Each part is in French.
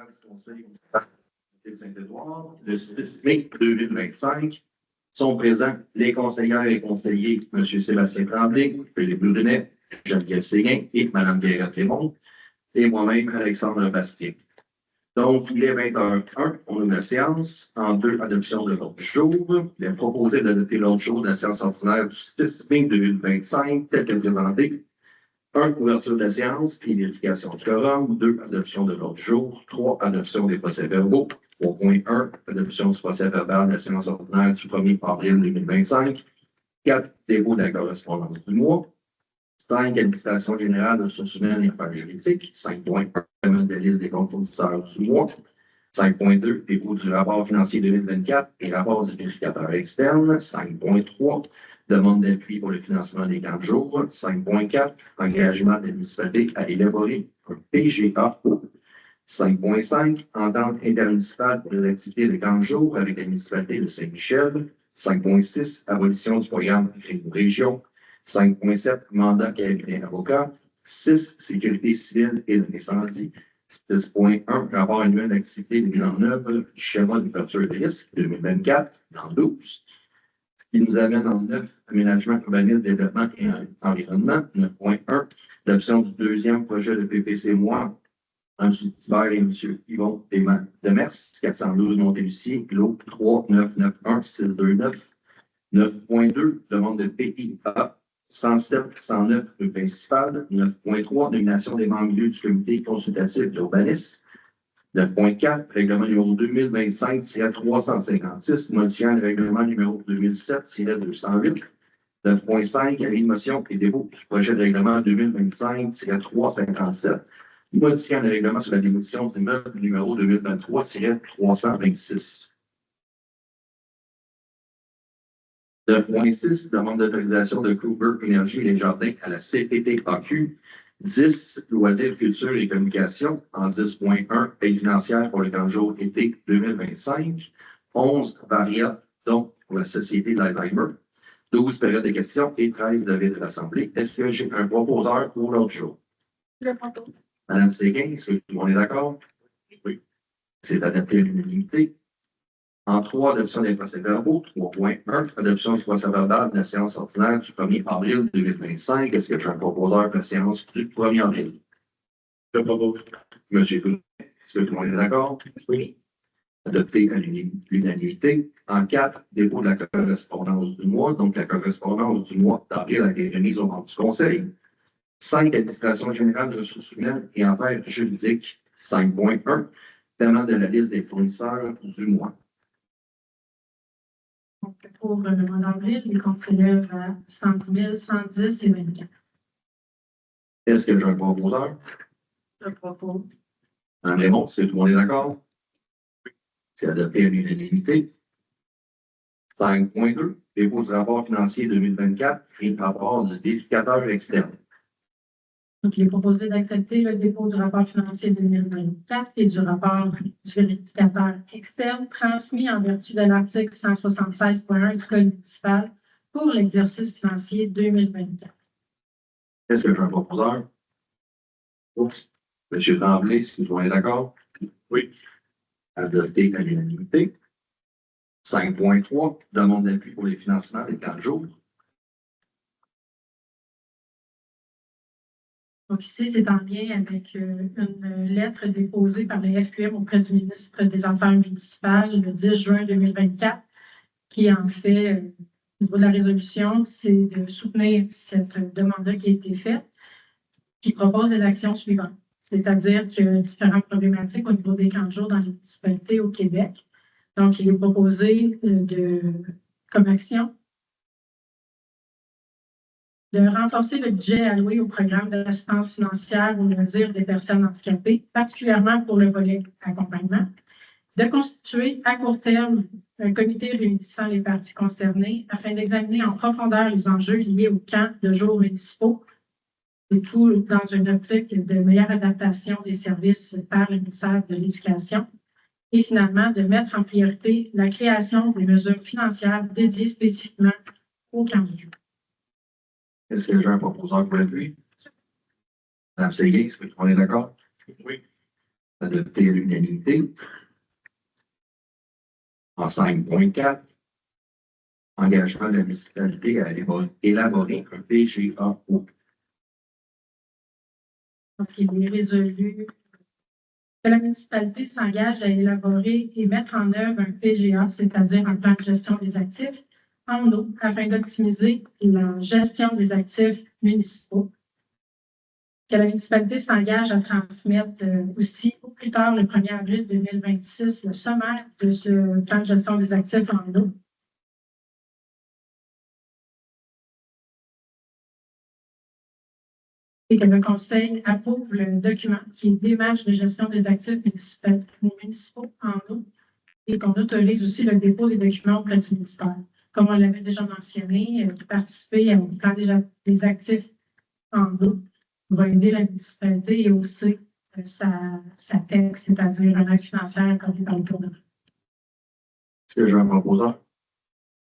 du Conseil municipal de Saint-Édouard, le 6 mai 2025, sont présents les conseillères et conseillers, M. Sébastien Tremblay, Philippe Brunet, Geneviève Séguin et Mme Guérin-Clément, et moi-même, Alexandre Bastien. Donc, il est 20h01, on ouvre la séance. En deux, adoption de l'ordre du jour. Il est proposé d'adopter l'ordre du jour de la séance ordinaire du 6 mai 2025, tel que présenté. 1. Ouverture de la séance et vérification du quorum. 2. Adoption de l'ordre du jour. 3. Adoption des procès-verbaux. 3.1. Adoption du procès-verbal de la séance ordinaire du 1er avril 2025. 4. Dépôt de la correspondance du mois. 5. Administration générale de ressources humaines et affaires juridiques. 5.1. Paiement de liste des comptes fournisseurs du mois. 5.2. Dépôt du rapport financier 2024 et rapport du vérificateur externe. 5.3. Demande d'appui pour le financement des camps de jour. 5.4. Engagement de la municipalité à élaborer un PGA. 5.5. Entente intermunicipale pour les activités de camps de jour avec la municipalité de Saint-Michel. 5.6. Abolition du programme Région. 5.7. Mandat cabinet avocat. 6. Sécurité civile et l'incendie. 6.1. Rapport annuel d'activité de mise en œuvre du schéma d'ouverture de risque 2024 dans 12. Ce qui nous amène en 9. Aménagement, urbanisme, développement et environnement. 9.1. L'option du deuxième projet de PPC moi. M. Thibert et M. Yvon Demers, 412 Montélucier, lot 3991 629. 9.2. Demande de PIA. 107 109 rue principale. 9.3. Nomination des membres du comité consultatif d'urbanisme. 9.4. Règlement numéro 2025-356, modifiant le règlement numéro 2007-208. 9.5. Avis de motion et dépôt du projet de règlement 2025-357, modifiant le règlement sur la démolition d'immeuble numéro 2023-326. 9.6. Demande d'autorisation de Cooper Énergie et les Jardins à la CPTAQ. 10. Loisirs, culture et communication. En 10.1. Aide financière pour le camp de jour été 2025. 11. Varia, donc pour la Société d'Alzheimer. 12. Période de questions et 13. Levé de l'Assemblée. Est-ce que j'ai un proposeur pour l'autre jour? Je propose. Madame Séguin, est-ce que tout le monde est d'accord? Oui. C'est adapté à l'unanimité. En 3, adoption des procès-verbaux. 3.1, adoption du procès-verbal de la séance ordinaire du 1er avril 2025. Est-ce que j'ai un proposeur pour la séance du 1er avril? Je propose. Monsieur Brunet, est-ce que tout le monde est d'accord? Oui. Adopté à l'unanimité. En 4, dépôt de la correspondance du mois. Donc, la correspondance du mois d'avril a été remise au membre du Conseil. 5. Administration générale de ressources humaines et affaires juridiques. 5.1. Paiement de la liste des fournisseurs du mois. Donc, pour le mois d'avril, les comptes s'élèvent à 110 000, 110 et 24. Est-ce que j'ai un proposeur? Je propose. Madame Raymond, est-ce que tout le monde est d'accord? C'est adopté à l'unanimité. 5.2. Dépôt du rapport financier 2024 et rapport du vérificateur externe. Donc, il est proposé d'accepter le dépôt du rapport financier 2024 et du rapport du vérificateur externe transmis en vertu de l'article 176.1 du Code municipal pour l'exercice financier 2024. Est-ce que j'ai un proposeur? Oups. Monsieur Tremblay, est-ce que tout le monde est d'accord? Oui. Adopté à l'unanimité. 5.3. Demande d'appui pour les financements des 4 jours. Donc ici, c'est en lien avec une lettre déposée par le FQM auprès du ministre des Affaires municipales le 10 juin 2024, qui en fait, au niveau de la résolution, c'est de soutenir cette demande-là qui a été faite, qui propose les actions suivantes. C'est-à-dire qu'il y a différentes problématiques au niveau des camps de jour dans les municipalités au Québec. Donc, il est proposé comme action de renforcer le budget alloué au programme d'assistance financière aux loisirs des personnes handicapées, particulièrement pour le volet accompagnement, de constituer à court terme un comité réunissant les parties concernées afin d'examiner en profondeur les enjeux liés aux camps de jour municipaux, et tout dans une optique de meilleure adaptation des services par le ministère de l'Éducation, et finalement de mettre en priorité la création des mesures financières dédiées spécifiquement aux camps de jour. Est-ce que j'ai un proposeur pour l'appui? Madame Séguin, est-ce que tout le monde est d'accord? Oui. adopté à l'unanimité. En 5.4, engagement de la municipalité à élaborer un PGAO. Donc, il est résolu que la municipalité s'engage à élaborer et mettre en œuvre un PGA, c'est-à-dire un plan de gestion des actifs en eau, afin d'optimiser la gestion des actifs municipaux. Que la municipalité s'engage à transmettre aussi, au plus tard, le 1er avril 2026, le sommaire de ce plan de gestion des actifs en eau. Et que le Conseil approuve le document qui est démarche de gestion des actifs municipaux en eau et qu'on autorise aussi le dépôt des documents auprès du ministère. Comme on l'avait déjà mentionné, participer au plan des actifs en eau va aider la municipalité et aussi sa taxe, c'est-à-dire un acte financier accordé par le gouvernement. Est-ce que j'ai un proposeur?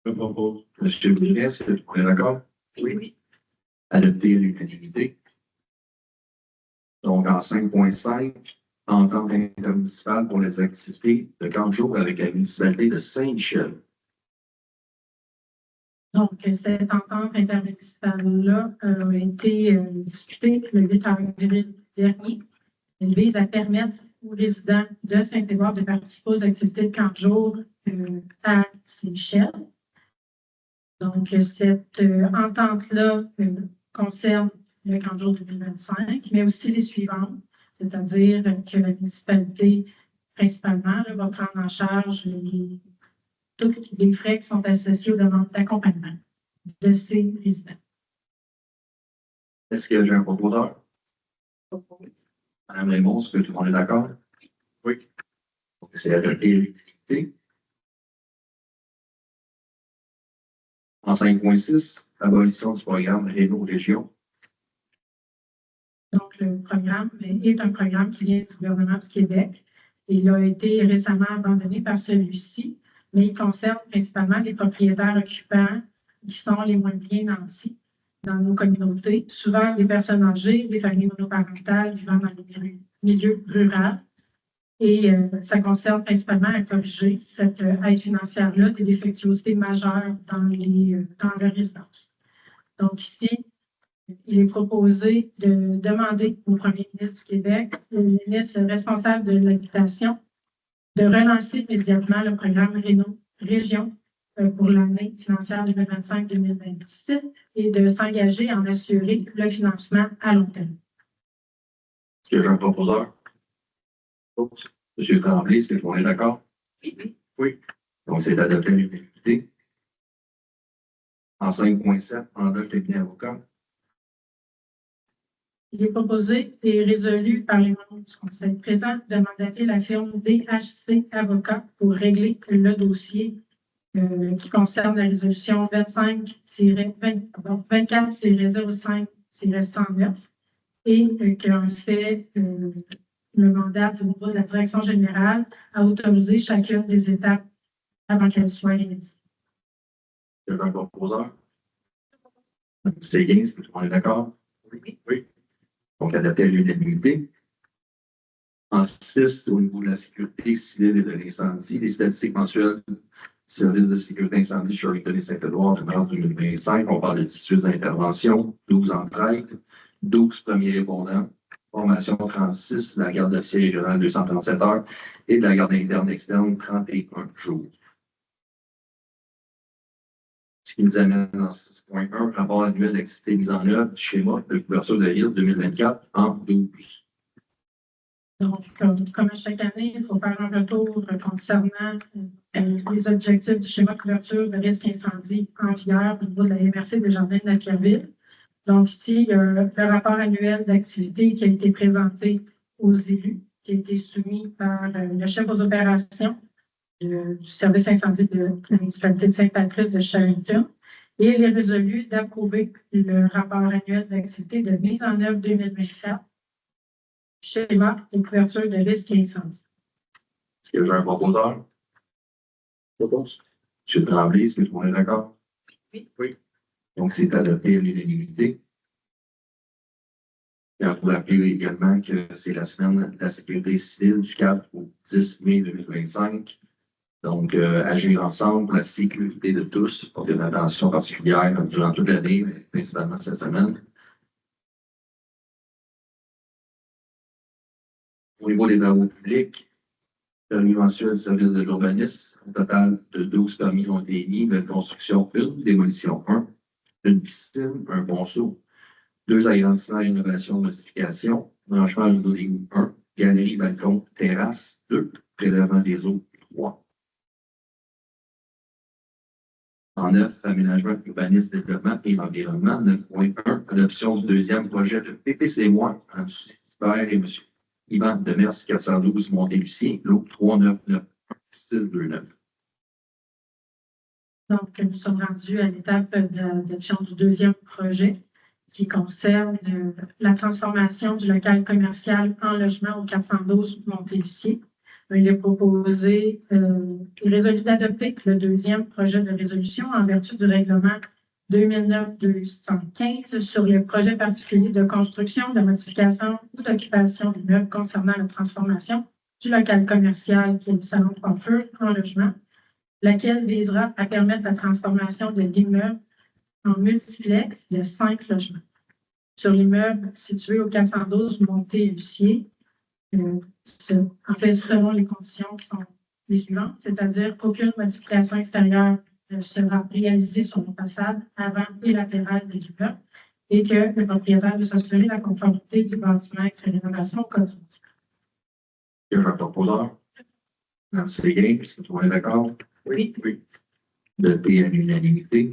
Je propose. Monsieur Brunet, est-ce que vous êtes d'accord? Oui. Adopté à l'unanimité. Donc, en 5.5, entente intermunicipale pour les activités de 40 jours avec la municipalité de Saint-Michel. Donc, cette entente intermunicipale-là a été discutée le 8 avril dernier. Elle vise à permettre aux résidents de Saint-Édouard de participer aux activités de 40 jours à Saint-Michel. Donc, cette entente-là concerne le 40 jours 2025, mais aussi les suivantes, c'est-à-dire que la municipalité, principalement, là, va prendre en charge tous les frais qui sont associés aux demandes d'accompagnement de ces résidents. Est-ce que j'ai un proposeur? Madame Raymond, est-ce que tout le monde est d'accord? Oui. Donc, c'est adopté à l'unanimité. En 5.6, abolition du programme Réno Région. Donc, le programme est un programme qui vient du gouvernement du Québec. Il a été récemment abandonné par celui-ci, mais il concerne principalement les propriétaires occupants qui sont les moins bien nantis dans nos communautés, souvent des personnes âgées, des familles monoparentales vivant dans les milieux ruraux. Et ça concerne principalement à corriger cette aide financière-là des défectuosités majeures dans leur résidence. Donc ici, il est proposé de demander au premier ministre du Québec, au ministre responsable de l'habitation, de relancer immédiatement le programme Réno Région pour l'année financière 2025-2026 et de s'engager à en assurer le financement à long terme. Est-ce que j'ai un proposeur? Monsieur Tremblay, est-ce que tout le monde est d'accord? Oui. Donc, c'est adopté à l'unanimité. En 5.7, mandat de cabinet avocat. Il est proposé et résolu par les membres du Conseil présent de mandater la firme DHC Avocats pour régler le dossier qui concerne la résolution 24-05-109 et qui en fait le mandat au niveau de la direction générale à autoriser chacune des étapes avant qu'elle soit réalisée. C'est un proposeur. C'est bien, est-ce que tout le monde est d'accord? Oui. Donc, adapté à l'unanimité. En 6, au niveau de la sécurité civile et de l'incendie, les statistiques mensuelles du service de sécurité incendie chez Charité Saint-Édouard de mars 2025, on parle de 18 interventions, 12 entrailles, 12 premiers répondants, formation 36, la garde d'officier régionale 237 heures et de la garde interne externe 31 jours. Ce qui nous amène dans 6.1, rapport annuel d'activité mise en œuvre du schéma de couverture de risque 2024 en 12. Donc, comme à chaque année, il faut faire un retour concernant les objectifs du schéma de couverture de risque incendie en vigueur au niveau de la MRC des Jardins de Napierville. Donc, ici, il y a le rapport annuel d'activité qui a été présenté aux élus, qui a été soumis par le chef aux opérations du service incendie de la municipalité de Sainte-Patrice de Charrington. Et il est résolu d'approuver le rapport annuel d'activité de mise en œuvre 2024, schéma de couverture de risque incendie. Est-ce que j'ai un proposeur? Propose. M. Tremblay, est-ce que tout le monde est d'accord? Oui. Donc, c'est adopté à l'unanimité. Et on peut rappeler également que c'est la semaine de la sécurité civile du 4 au 10 mai 2025. Donc, agir ensemble pour la sécurité de tous, pour une attention particulière durant toute l'année, mais principalement cette semaine. Au niveau des travaux publics, permis mensuel de service de l'urbanisme, au total de 12 permis ont été émis de construction 1, démolition 1, une piscine, un ponceau, 2 agrandissements, rénovation, modification, branchement au niveau d'égout 1, galerie, balcon, terrasse 2, prélèvement des eaux 3. En 9, aménagement, urbanisme, développement et environnement. 9.1, adoption du deuxième projet de PPC-1 en super et M. Yvan Demers 412 Montélucier, lot 3991629. Donc, nous sommes rendus à l'étape d'adoption du deuxième projet qui concerne la transformation du local commercial en logement au 412 Montélucier. Il est proposé et résolu d'adopter le deuxième projet de résolution en vertu du règlement 2009-215 sur les projets particuliers de construction, de modification ou d'occupation d'immeubles concernant la transformation du local commercial qui est le salon de coiffure en logement, laquelle visera à permettre la transformation de l'immeuble en multiplex de 5 logements. Sur l'immeuble situé au 412 Montélucier, en fait, selon les conditions qui sont les suivantes, c'est-à-dire qu'aucune modification extérieure ne sera réalisée sur la façade avant et latérale de l'immeuble et que le propriétaire doit s'assurer de la conformité du bâtiment avec ses rénovations cosmétiques. Le proposeur, Nancy Léguin, est-ce que tout le monde est d'accord? Oui. Oui. Adopté à l'unanimité.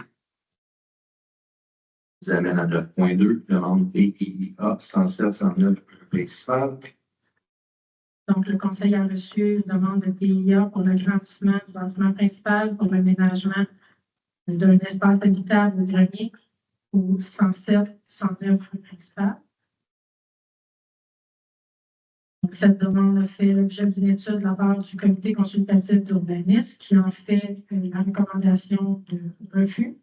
Vous amène à 9.2, demande PIA 107-109 principal. Donc, le conseil a reçu une demande de PIA pour l'agrandissement du bâtiment principal pour l'aménagement d'un espace habitable au grenier au 107-109 rue principale. Donc, cette demande a fait l'objet d'une étude de la part du comité consultatif d'urbanisme qui en fait la recommandation de refus.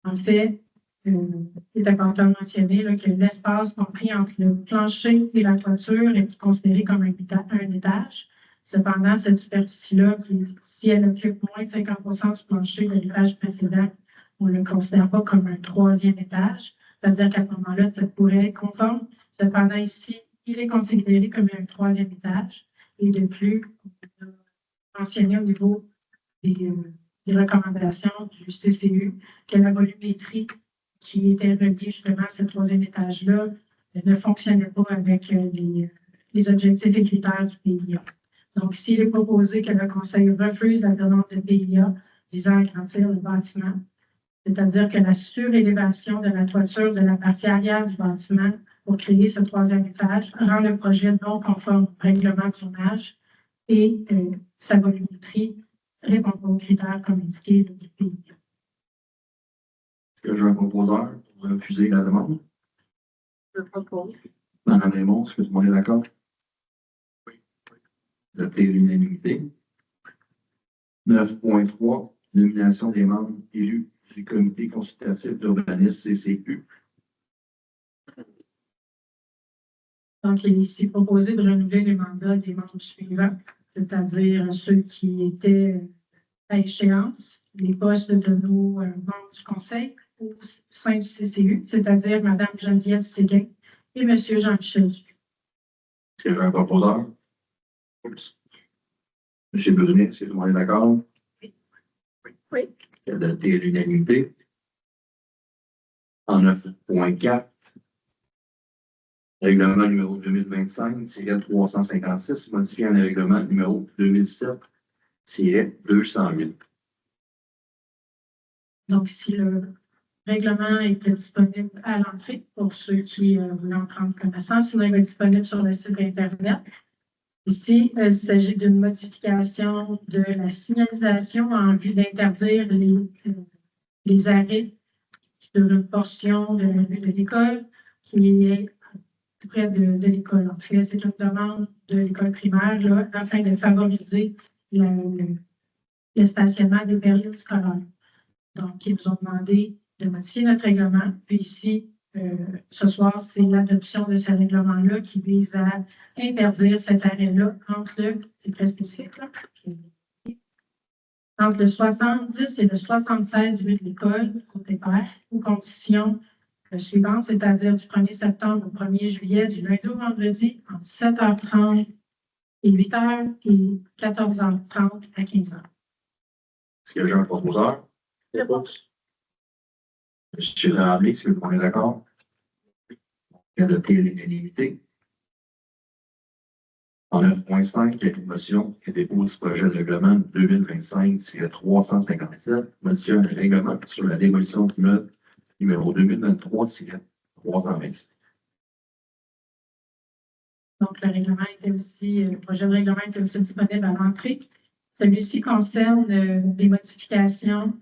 En fait, il est important de mentionner là, que l'espace compris entre le plancher et la toiture est considéré comme un étage. Cependant, cette superficie-là, si elle occupe moins de 50% du plancher de l'étage précédent, on ne le considère pas comme un troisième étage. C'est-à-dire qu'à ce moment-là, ça pourrait être conforme. Cependant, ici, il est considéré comme un troisième étage. Et de plus, on a mentionné au niveau des recommandations du CCU que la volumétrie qui était reliée justement à ce troisième étage-là ne fonctionnait pas avec les objectifs et critères du PIA. Donc, s'il est proposé que le Conseil refuse la demande de PIA visant à agrandir le bâtiment, c'est-à-dire que la surélévation de la toiture de la partie arrière du bâtiment pour créer ce troisième étage rend le projet non conforme au règlement du zonage et sa volumétrie répond pas aux critères comme indiqué du PIA. Est-ce que j'ai un proposeur pour refuser la demande? Je propose. Madame Raymond, est-ce que tout le monde est d'accord? Oui. Adopté à l'unanimité. 9.3, nomination des membres élus du comité consultatif d'urbanisme CCU. Donc, il est ici proposé de renouveler les mandats des membres suivants, c'est-à-dire ceux qui étaient à échéance, les postes de nos membres du Conseil au sein du CCU, c'est-à-dire Mme Geneviève Séguin et M. Jean-Michel Dupuis. Est-ce que j'ai un proposeur? M. Brunet, est-ce que tout le monde est d'accord? Oui. Oui. Adopté à l'unanimité. En 9.4, règlement numéro 2025-356, modifié un règlement numéro 2007-208. Donc, si le règlement était disponible à l'entrée pour ceux qui voulaient en prendre connaissance, sinon il va être disponible sur le site Internet. Ici, il s'agit d'une modification de la signalisation en vue d'interdire les arrêts sur une portion de la rue de l'école qui est près de l'école. En fait, c'est une demande de l'école primaire là, afin de favoriser le stationnement des périodes scolaires. Donc, ils nous ont demandé de modifier notre règlement. Puis ici, ce soir, c'est l'adoption de ce règlement-là qui vise à interdire cet arrêt-là c'est très spécifique, là, entre le 70 et le 76 de l'école, côté père, aux conditions suivantes, c'est-à-dire du 1er septembre au 1er juillet, du lundi au vendredi, entre 7h30 et 8h et 14h30 à 15h. Est-ce que j'ai un proposeur? Réponse. Monsieur Tremblay, est-ce que vous êtes d'accord? Adopté à l'unanimité. En 9.5, il y a une motion qui dépose ce projet de règlement 2025-357, motion de règlement sur la démolition d'immeuble numéro 2023-326. Donc, le projet de règlement était aussi disponible à l'entrée. Celui-ci concerne des modifications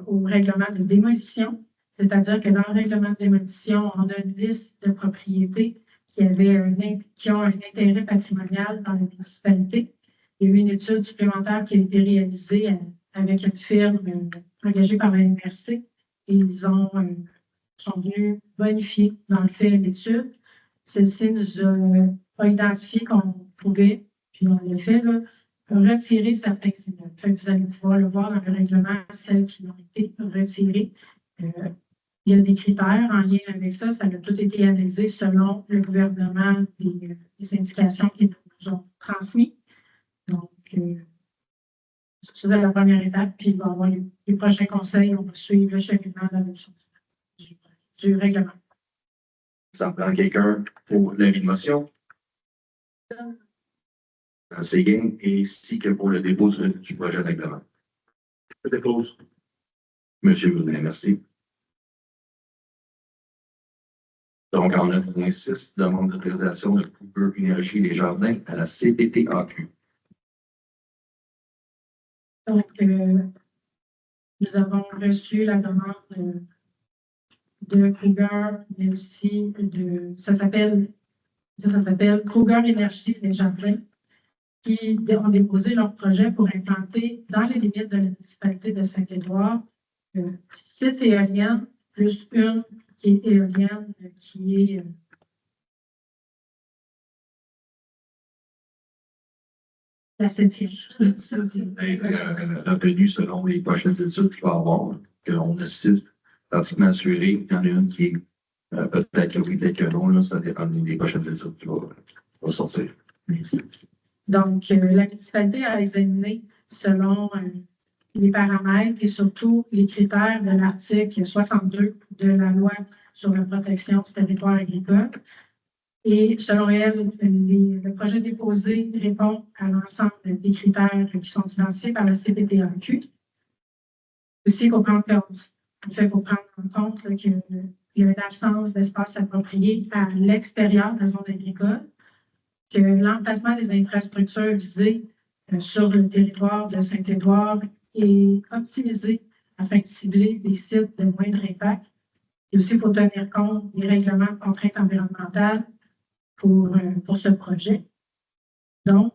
au règlement de démolition, c'est-à-dire que dans le règlement de démolition, on a une liste de propriétés qui ont un intérêt patrimonial dans la municipalité. Il y a eu une étude supplémentaire qui a été réalisée avec une firme engagée par la MRC et ils sont venus bonifier dans le fait l'étude. Celle-ci nous a identifié qu'on pouvait, puis on l'a fait, là, retirer certains immeubles. Vous allez pouvoir le voir dans le règlement, celles qui ont été retirées. Il y a des critères en lien avec ça. Ça a tout été analysé selon le gouvernement des indications qu'ils nous ont transmises. Donc, c'est la première étape. Puis, il va y avoir les prochains conseils. On va suivre le cheminement de l'adoption du règlement. Ça me prend quelqu'un pour l'avis de motion? Séguin, ainsi que pour le dépôt du projet de règlement. Je dépose. Monsieur Goudin, merci. Donc, en 9.6, demande d'autorisation de Cooper Énergie des Jardins à la CPTAQ. Donc, nous avons reçu la demande de Kruger, mais aussi ça s'appelle Kruger Énergie des Jardins, qui ont déposé leur projet pour implanter dans les limites de la municipalité de Saint-Édouard 6 éoliennes, plus une qui est éolienne, qui est la 7e. Retenu selon les prochaines études qu'il va y avoir, qu'on a 6 pratiquement assurées. Il y en a une qui est peut-être que oui, peut-être que non, là, ça dépend des prochaines études qui vont sortir. Merci. Donc, la municipalité a examiné selon les paramètres et surtout les critères de l'article 62 de la loi sur la protection du territoire agricole. Et selon elle, le projet déposé répond à l'ensemble des critères qui sont identifiés par la CPTAQ. Aussi, il faut prendre en compte qu'il y a une absence d'espace approprié à l'extérieur de la zone agricole, que l'emplacement des infrastructures visées sur le territoire de Saint-Édouard est optimisé afin de cibler des sites de moindre impact. Et aussi, il faut tenir compte des règlements de contraintes environnementales pour ce projet. Donc,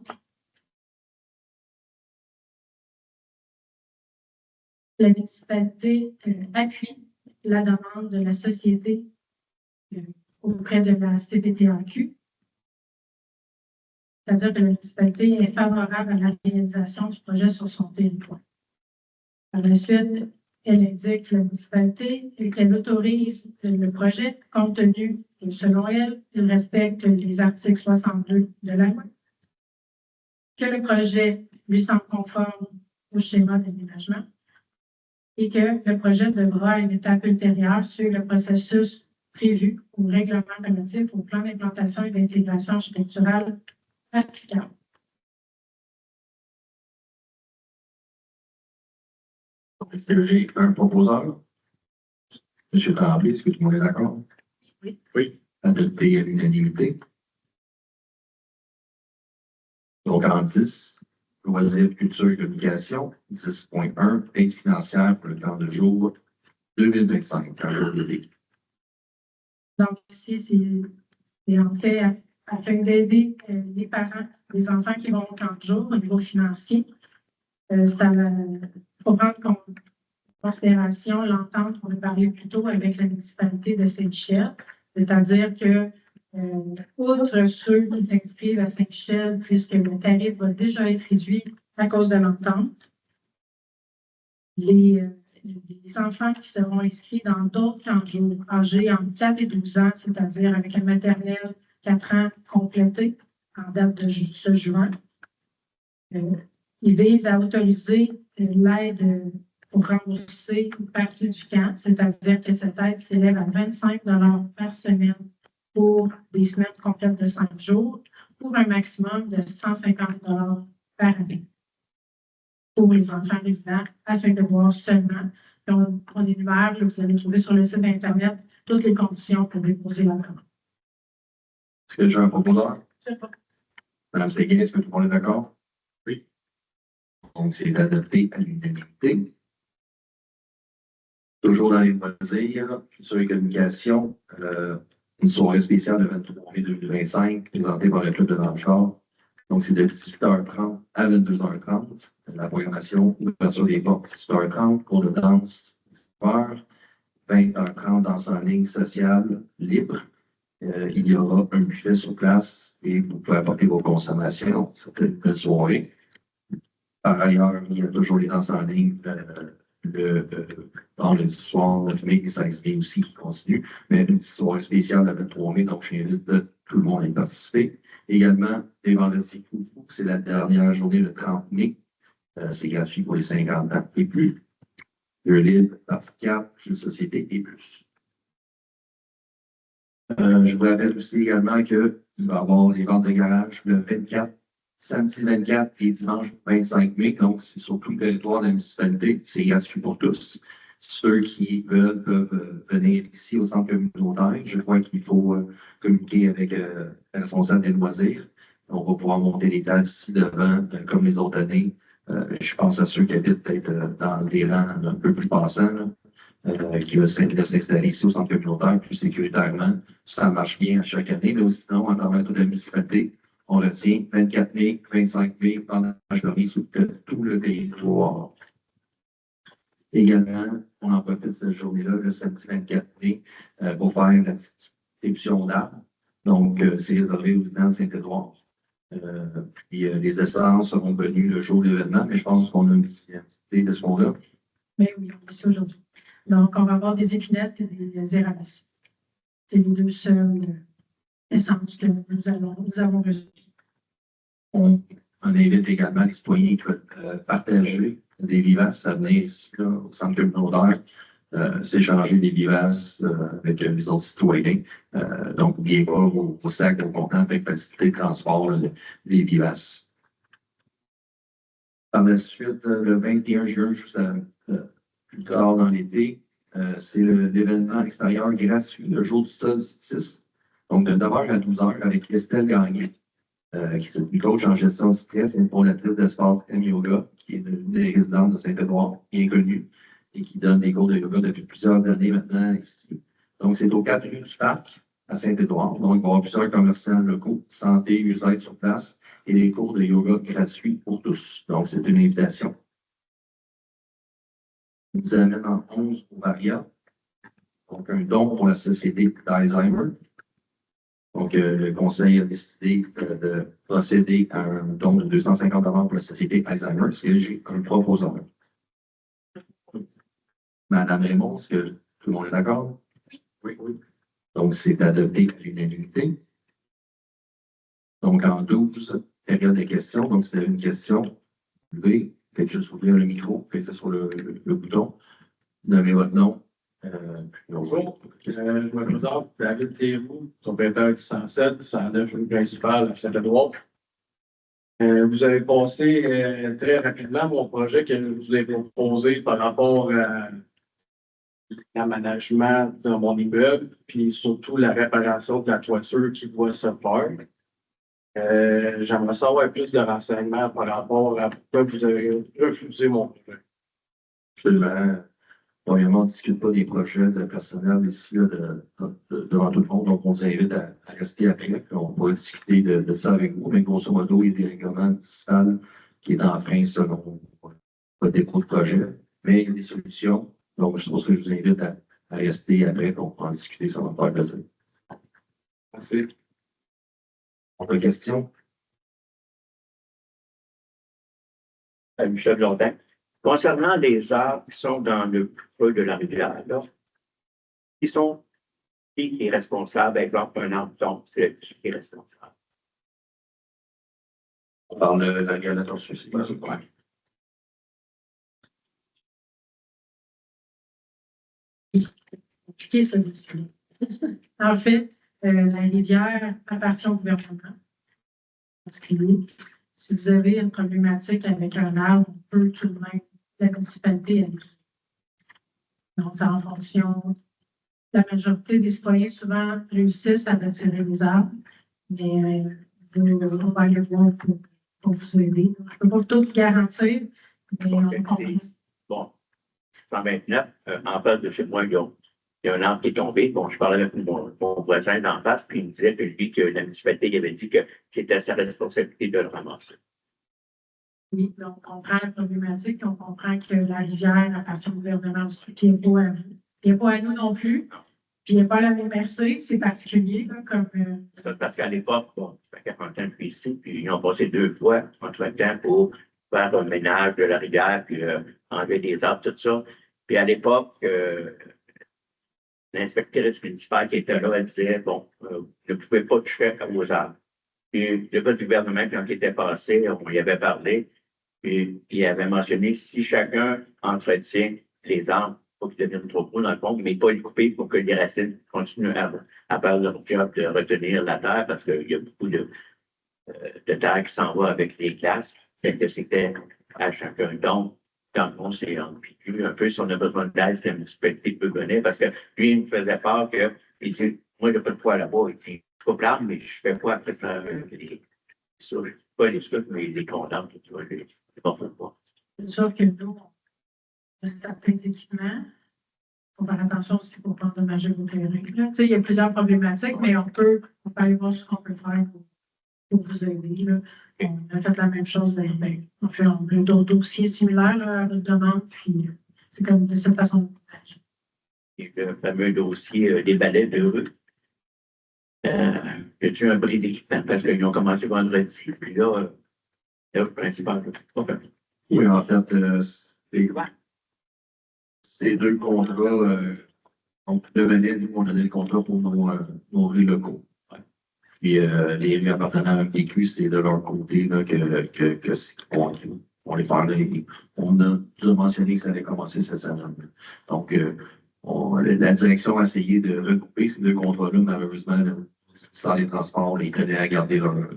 la municipalité appuie la demande de la société auprès de la CPTAQ. C'est-à-dire que la municipalité est favorable à la réalisation du projet sur son territoire. Par la suite, elle indique la municipalité qu'elle autorise le projet compte tenu que, selon elle, il respecte les articles 62 de la loi, que le projet lui semble conforme au schéma d'aménagement et que le projet devra, à une étape ultérieure, suivre le processus prévu au règlement relatif au plan d'implantation et d'intégration architecturale applicable. Est-ce que j'ai un proposeur? Monsieur Tremblay, est-ce que tout le monde est d'accord? Oui. Oui. Adopté à l'unanimité. Donc, en 10, loisirs, culture et communication. 10.1, aide financière pour le plan de jour 2025, en jour d'été. Donc, ici, c'est en fait afin d'aider les parents des enfants qui vont au camp de jour au niveau financier. Il faut prendre considération l'entente qu'on a parlé plus tôt avec la municipalité de Saint-Michel, c'est-à-dire que, outre ceux qui s'inscrivent à Saint-Michel, puisque le tarif va déjà être réduit à cause de l'entente, les enfants qui seront inscrits dans d'autres camps de jour, âgés entre 4 et 12 ans, c'est-à-dire avec un maternel 4 ans complété en date de ce juin, il vise à autoriser l'aide pour rembourser une partie du camp, c'est-à-dire que cette aide s'élève à 25 $ par semaine pour des semaines complètes de 5 jours, pour un maximum de 150 $ par année pour les enfants résidents à Saint-Édouard seulement. On énumère, vous allez trouver sur le site Internet toutes les conditions pour déposer la demande. Est-ce que j'ai un proposeur? Madame Séguin, est-ce que tout le monde est d'accord? Oui. Donc, c'est adopté à l'unanimité. Toujours dans les loisirs, sur les communications, une soirée spéciale le 23 mai 2025, présentée par le Club de Danchard. Donc, c'est de 18h30 à 22h30. La programmation, ouverture des portes, 18h30, cours de danse, 18h, 20h30, danse en ligne sociale libre. Il y aura un buffet sur place et vous pouvez apporter vos consommations. C'est une belle soirée. Par ailleurs, il y a toujours les danses en ligne le vendredi soir, 9 mai et 16 mai aussi qui continue. Mais une soirée spéciale le 23 mai, donc j'invite tout le monde à y participer. Également, les vendredis Foufou, c'est la dernière journée le 30 mai. C'est gratuit pour les 50 ans et plus. Le libre, partie 4, jeux de société et plus. Je vous rappelle aussi également qu'il va y avoir les ventes de garage le 24, samedi 24 et dimanche 25 mai. Donc, c'est sur tout le territoire de la municipalité. C'est gratuit pour tous. Ceux qui veulent peuvent venir ici au centre communautaire. Je crois qu'il faut communiquer avec le responsable des loisirs. On va pouvoir monter les tables ici devant, comme les autres années. Je pense à ceux qui habitent peut-être dans des rangs un peu plus passants, qui veulent s'installer ici au centre communautaire plus sécuritairement. Ça marche bien à chaque année, mais sinon, en travers toute la municipalité, on retient 24 mai, 25 mai, pendant la journée sur tout le territoire. Également, on en profite de cette journée-là, le samedi 24 mai, pour faire la distribution d'arbres. Donc, c'est réservé aux résidents de Saint-Édouard. Puis, les essences seront venues le jour de l'événement, mais je pense qu'on a une petite idée de ce qu'on a. Mais oui, on est ici aujourd'hui. Donc, on va avoir des épinettes et des érabasses. C'est les deux seules essences que nous avons reçues. On invite également les citoyens qui veulent partager des vivaces à venir ici, là, au centre communautaire, s'échanger des vivaces avec les autres citoyens. Donc, n'oubliez pas vos sacs, vos comptants avec facilité de transport, les vivaces. Par la suite, le 21 juin, juste plus tard dans l'été, c'est l'événement extérieur gratuit, le jour du solstice. Donc, de 9h à 12h avec Estelle Gagné, qui est une coach en gestion de stress et une fondatrice d'espace M-Yoga, qui est une des résidentes de Saint-Édouard, bien connue, et qui donne des cours de yoga depuis plusieurs années maintenant ici. Donc, c'est au 4 rue du Parc, à Saint-Édouard. Donc, il va y avoir plusieurs commerçants locaux, santé, mieux-être sur place, et des cours de yoga gratuits pour tous. Donc, c'est une invitation. On nous amène en 11 au Varia. Donc, un don pour la société d'Alzheimer. Donc, le conseil a décidé de procéder à un don de 250 $ pour la société Alzheimer. Est-ce que j'ai un proposeur? Madame Raymond, est-ce que tout le monde est d'accord? Oui. Oui. Donc, c'est adopté à l'unanimité. Donc, en 12, période de questions. Donc, si vous avez une question, vous pouvez peut-être juste ouvrir le micro, cliquer sur le bouton, nommez votre nom. Bonjour, je me présente David Théroux, propriétaire du 107, 109 rue principale à Saint-Édouard. Vous avez passé très rapidement mon projet que je vous ai proposé par rapport à l'aménagement de mon immeuble, puis surtout la réparation de la toiture qui doit se faire. J'aimerais savoir plus de renseignements par rapport à pourquoi vous avez refusé mon projet. Absolument. Premièrement, on ne discute pas des projets de personnel ici là, devant tout le monde, donc on vous invite à rester après. On va discuter de ça avec vous, mais grosso modo, il y a des règlements municipaux qui est en frein selon votre dépôt de projet, mais il y a des solutions. Donc, je pense que je vous invite à rester après pour en discuter, ça va me faire plaisir. Merci. Autre question? Michel Blondin. Concernant les arbres qui sont dans le creux de la rivière, là, qui est responsable? Par exemple, un arbre tombe, c'est qui est responsable? On parle de la rivière de la Tortue, c'est pas ça? Ouais. Compliqué ça dessus. En fait, la rivière appartient au gouvernement. Parce que si vous avez une problématique avec un arbre, on peut tout de même la municipalité à nous. Donc, c'est en fonction. La majorité des citoyens souvent réussissent à retirer les arbres, mais on va aller voir pour vous aider. Je ne peux pas tout vous garantir, mais Bon, on comprend. Bon, 129, en face de chez moi, il y a un arbre qui est tombé. Bon, je parlais avec mon voisin d'en face, puis il me disait que lui, que la municipalité il avait dit que c'était sa responsabilité de le ramasser. Oui, donc on comprend la problématique, on comprend que la rivière appartient au gouvernement aussi, puis il n'est pas à vous. Il n'est pas à nous non plus, puis il n'est pas à la MRC, c'est particulier, là, comme... Parce qu'à l'époque, bon, ça fait 40 ans que je suis ici, puis ils ont passé 2 fois entre-temps pour faire un ménage de la rivière, puis enlever des arbres, tout ça. Puis à l'époque, l'inspectrice municipale qui était là, elle disait, bon, vous ne pouvez pas toucher aux arbres. Puis le gars du gouvernement, quand il était passé, on y avait parlé, puis il avait mentionné si chacun entretient les arbres, pour qu'ils deviennent trop gros dans le fond, mais pas les couper pour que les racines continuent à faire leur job de retenir la terre, parce qu'il y a beaucoup de terre qui s'en va avec les glaces. Fait que c'était à chacun. Donc, dans le fond, c'est ambigu un peu si on a besoin d'aide, c'est la municipalité peut venir, parce que lui, il me faisait peur que, il dit, moi, il n'y a pas de poids là-bas. Il dit, je peux pas mais je fais quoi après ça? Pas les sucres, mais les condamnes, tu vois, les pas. C'est sûr que nous, on a certains équipements. Il faut faire attention aussi pour ne pas endommager vos terrains. Tu sais, il y a plusieurs problématiques, mais on peut aller voir ce qu'on peut faire pour vous aider. Là. On a fait la même chose. On fait d'autres dossiers similaires là, à votre demande, puis c'est comme de cette façon. Et le fameux dossier des balais de rue. Y a-tu un bris d'équipement? Parce qu'ils ont commencé vendredi, puis là, le principal. Oui, en fait, ces deux contrats, on devenait, nous, on donnait le contrat pour nos rues locaux. Ouais. Puis les rues appartenant à PQ, c'est de leur côté là, on les faire. On a déjà mentionné que ça allait commencer cette semaine. Donc, la direction a essayé de regrouper ces deux contrats-là, malheureusement, sans les transports, les tenait à garder leur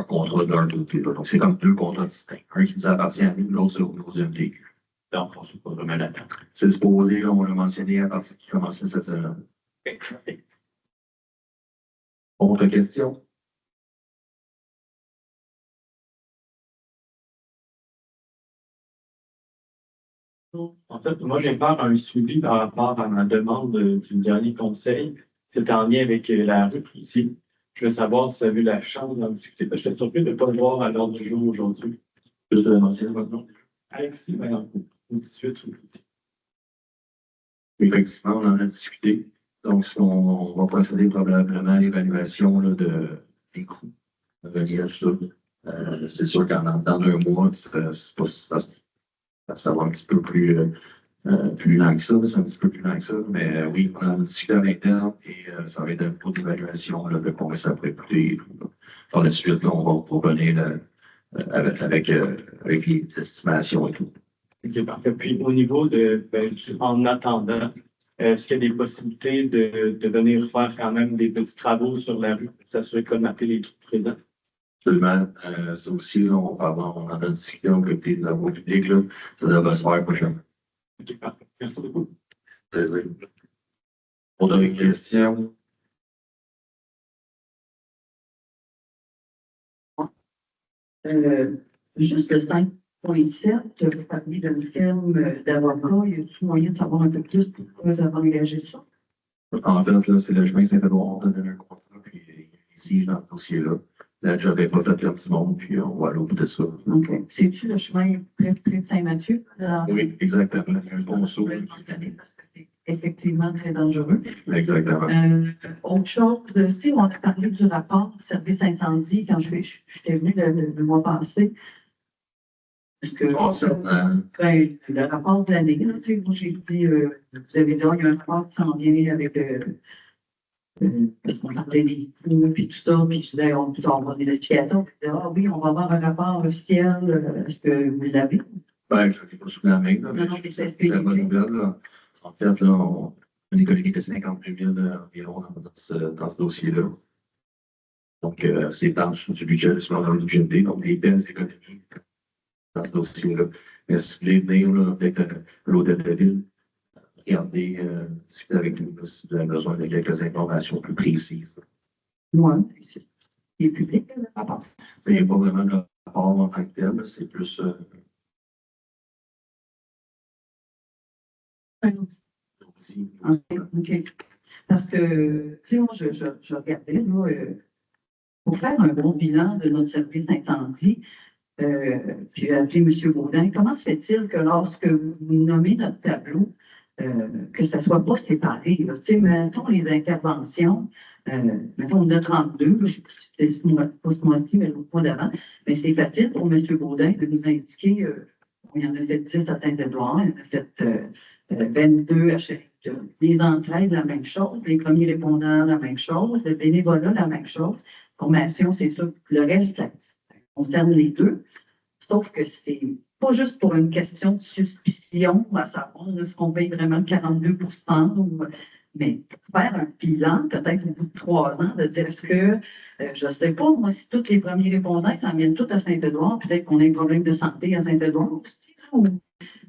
contrat de leur côté. Là. Donc, c'est comme deux contrats distincts. Un qui nous appartient à nous, l'autre sur nos MTQ. Donc, on ne sait pas vraiment là-dedans. C'est supposé, là, on l'a mentionné à partir qui commençait cette semaine. Autre question? En fait, moi, j'ai faire un suivi par rapport à ma demande du dernier conseil. C'est en lien avec la rue aussi. Je veux savoir si vous avez eu la chance d'en discuter. Je suis surpris de ne pas le voir à l'ordre du jour aujourd'hui. Je te mentionner votre nom. Alexis Valencourt, 18. Effectivement, on en a discuté. Donc, on va procéder probablement à l'évaluation des coûts reliés à ça. C'est sûr qu'en dans 2 mois, ça va un petit peu plus lent que ça. C'est un petit peu plus lent que ça. Mais oui, on en a discuté à l'interne et ça va être un coût d'évaluation de combien ça pourrait coûter. Par la suite, là, on va revenir avec les estimations et tout. OK, parfait. Puis au niveau en attendant, est-ce qu'il y a des possibilités de venir faire quand même des petits travaux sur la rue pour s'assurer qu'on a les trucs présents? Absolument. Ça aussi, là, on en a discuté au côté de la voie publique. Là. Ça devrait se faire prochainement. OK, parfait. Merci beaucoup. Plaisir. Autre question? Juste le 5.7, vous parlez d'une firme d'avocats. Y a-t-il moyen de savoir un peu plus pourquoi vous avez engagé ça? En fait, là, c'est le chemin Saint-Édouard. On a donné un contrat, puis ici, dans ce dossier-là, la job n'est pas faite comme tout le monde, puis on va aller au bout de ça. OK. C'est-tu le chemin près de Saint-Mathieu? Oui, exactement. Un bon saut. Parce que c'est effectivement très dangereux. Exactement. Autre chose, si on a parlé du rapport service incendie quand j'étais venue le mois passé, parce que Concernant, le rapport de l'année, là, tu sais, moi j'ai dit, vous avez dit, il y a un rapport qui s'en vient avec parce qu'on parlait des coûts puis tout ça, puis je disais, on peut avoir des explications. Puis je disais, ah oui, on va avoir un rapport officiel, est-ce que vous l'avez? ben, je n'ai pas sous la main, là, mais Non, je mais c'est c'est une très bonne nouvelle, là. En fait, là, on a économisé de 52 000 environ dans ce dossier-là. Donc, c'est en dessous du budget, c'est dans le budget, donc des belles économies dans ce dossier-là. Mais si vous voulez venir, là, avec l'hôtel de ville, regardez, discuter avec nous là, si vous avez besoin de quelques informations plus précises. Moi, c'est public, le rapport. Mais il n'y a pas vraiment de rapport en tant que tel, là, c'est plus outil. OK. Parce que, tu sais, moi, je regardais, là, pour faire un bon bilan de notre service incendie, puis j'ai appelé M. Baudin, comment se fait-il que lorsque vous nommez notre tableau, que ça ne soit pas séparé, là? Tu sais, mettons les interventions, mettons, on a 32, je ne sais pas si c'était pas ce mois-ci, mais le mois d'avant, mais c'est facile pour M. Baudin de nous indiquer, il en a fait 10 à Saint-Édouard, il en a fait 22 à Chérifton. Les entraides, la même chose, les premiers répondants, la même chose, le bénévolat, la même chose. Formation, c'est sûr, le reste, ça concerne les deux. Sauf que c'est pas juste pour une question de suspicion, à savoir est-ce qu'on paye vraiment 42 mais pour faire un bilan, peut-être au bout de 3 ans, de dire est-ce que, je ne sais pas, moi, si tous les premiers répondants s'en viennent tous à Saint-Édouard, peut-être qu'on a un problème de santé à Saint-Édouard aussi. Ou...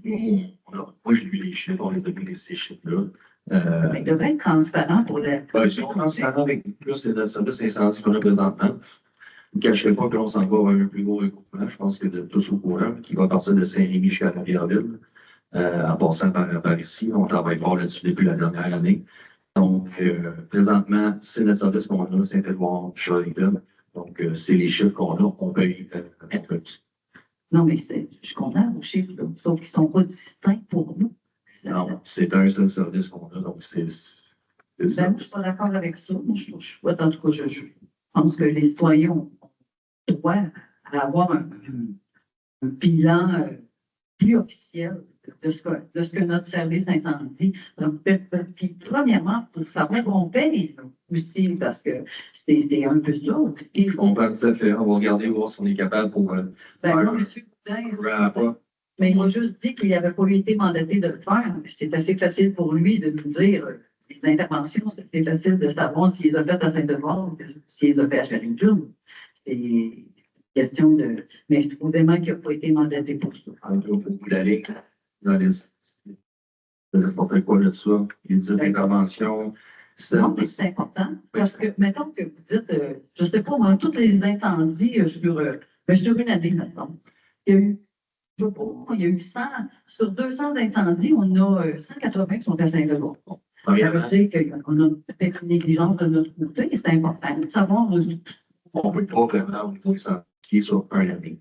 Moi, j'ai vu les chiffres, on les a vu, ces chiffres-là. Mais il devrait être transparent pour les. Ils sont transparents avec nous, là, c'est le service incendie qu'on a présentement. Je ne cacherai pas que l'on s'en va vers un plus gros regroupement. Je pense que vous êtes tous au courant, qui va partir de Saint-Rémy jusqu'à Rivière-Ville. En passant par ici, on travaille fort là-dessus depuis la dernière année. Donc, présentement, c'est notre service qu'on a, Saint-Édouard, Charleville. Donc, c'est les chiffres qu'on a, on paye un peu. Non, mais je comprends vos chiffres, là, sauf qu'ils ne sont pas distincts pour nous. Non, c'est un seul service qu'on a, donc c'est ça. Ben, je ne suis pas d'accord avec ça. Moi, je en tout cas, je pense que les citoyens ont droit à avoir un bilan plus officiel de ce que notre service incendie. Puis, premièrement, pour savoir qu'on paye aussi, parce que c'est un peu ça aussi. Je comprends tout à fait. On va regarder, voir si on est capable pour. Ben, moi, M. Boudin, mais il m'a juste dit qu'il n'avait pas été mandaté de le faire. C'est assez facile pour lui de nous dire les interventions, c'est facile de savoir s'il les a faites à Saint-Devoir ou s'il les a faites à Chérifton. C'est question de. Mais supposément qu'il n'a pas été mandaté pour ça. En gros, pour vous l'aller dans les. Je ne laisse pas faire quoi de ça. Il dit l'intervention. Non, mais c'est important. Parce que, mettons que vous dites, je ne sais pas, dans tous les incendies sur une année, maintenant, il y a eu, je ne sais pas, il y a eu 100, sur 200 incendies, on a 180 qui sont à Saint-Denis. Ça veut dire qu'on a peut-être une négligence de notre côté, et c'est important de savoir. On ne peut pas vraiment au niveau qui est sur une année.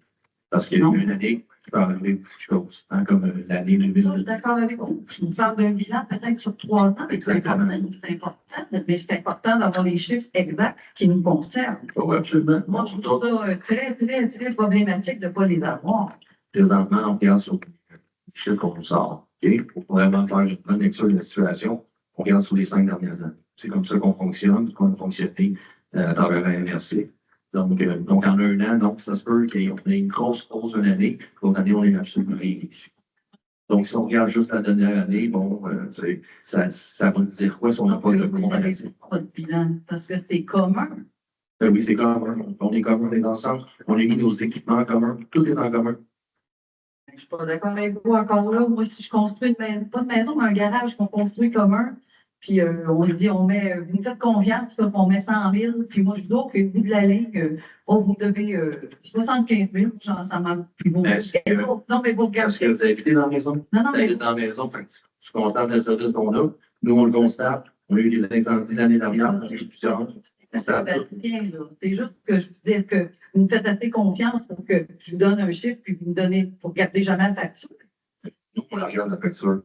Parce qu'il y a une année qui peut arriver beaucoup de choses, hein, comme l'année 2000. Je suis d'accord avec vous. Je vous parle d'un bilan peut-être sur 3 ans. Exactement. C'est important, mais c'est important d'avoir les chiffres exacts qui nous concernent. Oui, absolument. Moi, je trouve ça très, très, très problématique de ne pas les avoir. Présentement, on regarde sur les chiffres qu'on nous sort. Okay? Pour vraiment faire une bonne lecture de la situation, on regarde sur les 5 dernières années. C'est comme ça qu'on fonctionne, qu'on a fonctionné à travers la MRC. Donc, en un an, donc, ça se peut qu'on ait une grosse hausse d'une année, l'autre année, on est absolument riche. Donc, si on regarde juste la dernière année, bon, ça va nous dire quoi si on n'a pas de comparaison? Pas de bilan, parce que c'est commun. Oui, c'est commun. On est commun, on est ensemble. On a mis nos équipements en commun. Tout est en commun. Je ne suis pas d'accord avec vous encore là. Moi, si je construis pas de maison, mais un garage qu'on construit commun, puis on dit, vous me faites confiance, on met 100 000, puis moi, je dis, OK, au bout de la ligne, vous devez 75 000, ça m'a. Non, mais vous regardez. Est-ce que vous habitez dans la maison? Non, Vous mais. habitez dans la maison, je suis content de le service qu'on a. Nous, on le constate. On a eu des incendies l'année dernière, on a eu plusieurs. Sébastien, là, c'est juste que je veux dire que vous me faites assez confiance pour que je vous donne un chiffre puis vous me donnez, pour garder jamais la facture. Nous, on la regarde la facture.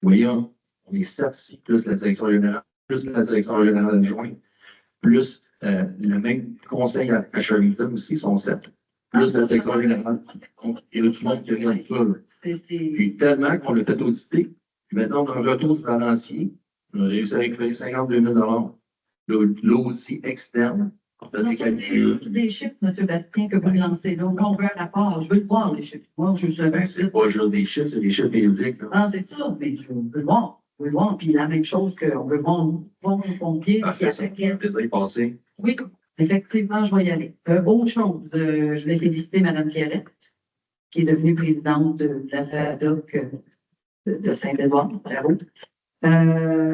Voyons, on est 7 ici, plus la direction générale, plus la direction générale adjointe, plus le même conseil à Sherrington aussi, sont 7. Plus la direction générale. Donc, il y a du monde qui regarde ça. Là. Puis tellement qu'on l'a fait auditer, puis maintenant, on a un retour sur balancier. On a réussi à récupérer 52 000 l'audit externe. On fait Non, des c'est calculs. des chiffres, M. Bastien, que vous lancez là. Moi, on veut un rapport. Je veux le voir, les chiffres. Moi, je veux Ben, c'est pas juste des chiffres, c'est des chiffres périodiques. Là. Ah, c'est ça, mais je veux le voir. Je veux le voir. Puis la même chose qu'on veut voir nos pompiers. Ah, puis c'est ça, avec- un plaisir passé. Oui, effectivement, je vais y aller. Autre chose, je voulais féliciter Mme Pierrette, qui est devenue présidente de la FADOC de Saint-Édouard. Bravo.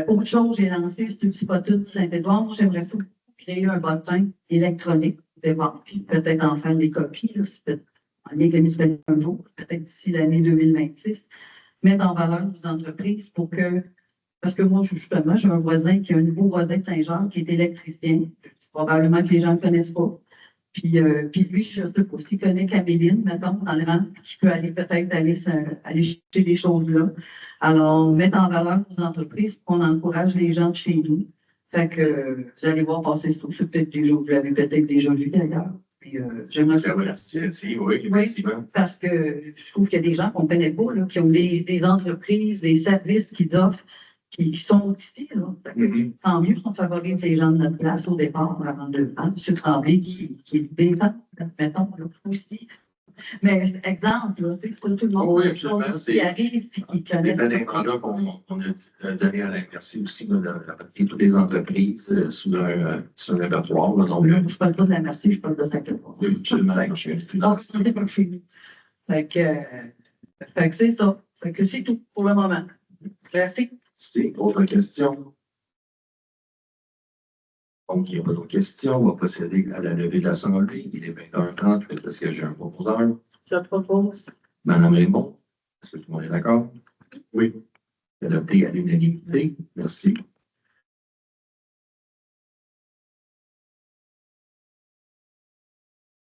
Autre chose, j'ai lancé ce petit poteau de Saint-Édouard. J'aimerais ça créer un bottin électronique de vente, puis peut-être en faire des copies, là, si peut-être en lien avec la municipalité un jour, peut-être d'ici l'année 2026, mettre en valeur nos entreprises pour que, parce que moi, justement, j'ai un voisin qui a un nouveau voisin de Saint-Jean qui est électricien. Probablement que les gens ne le connaissent pas. Puis lui, je sais pas s'il connaît Caméline, mettons, dans le rang, qui peut aller peut-être aller chercher des choses là. Alors, mettre en valeur nos entreprises pour qu'on encourage les gens de chez nous. Fait que vous allez voir passer sur peut-être déjà, vous l'avez peut-être déjà vu d'ailleurs. Puis j'aimerais C'est ça. une initiative, oui, effectivement. Parce que je trouve qu'il y a des gens qu'on ne connaît pas, là, qui ont des entreprises, des services qu'ils offrent, qui sont ici. Là. Fait que, tant mieux qu'on favorise les gens de notre place au départ, avant de M. Tremblay, qui défend, mettons, là, aussi. Mais exemple, là, c'est pas tout le monde Oui, absolument, qui arrive et qui C'est connaît. des éléments-là qu'on a donné à l'Interci aussi, de toutes les entreprises sous un répertoire. Là, donc, Je ne parle pas de la merci, je parle de Saint-Édouard. absolument, je suis plus dans Donc, c'est pas chez nous. Fait que c'est ça. Fait que c'est tout pour le moment. Merci. C'est autre question. Donc, il n'y a pas d'autres questions. On va procéder à la levée de l'Assemblée. Il est 20h38. Est-ce que j'ai un proposeur? Je propose. Madame Raymond, est-ce que tout le monde est d'accord? Oui. Adopté à l'unanimité. Merci.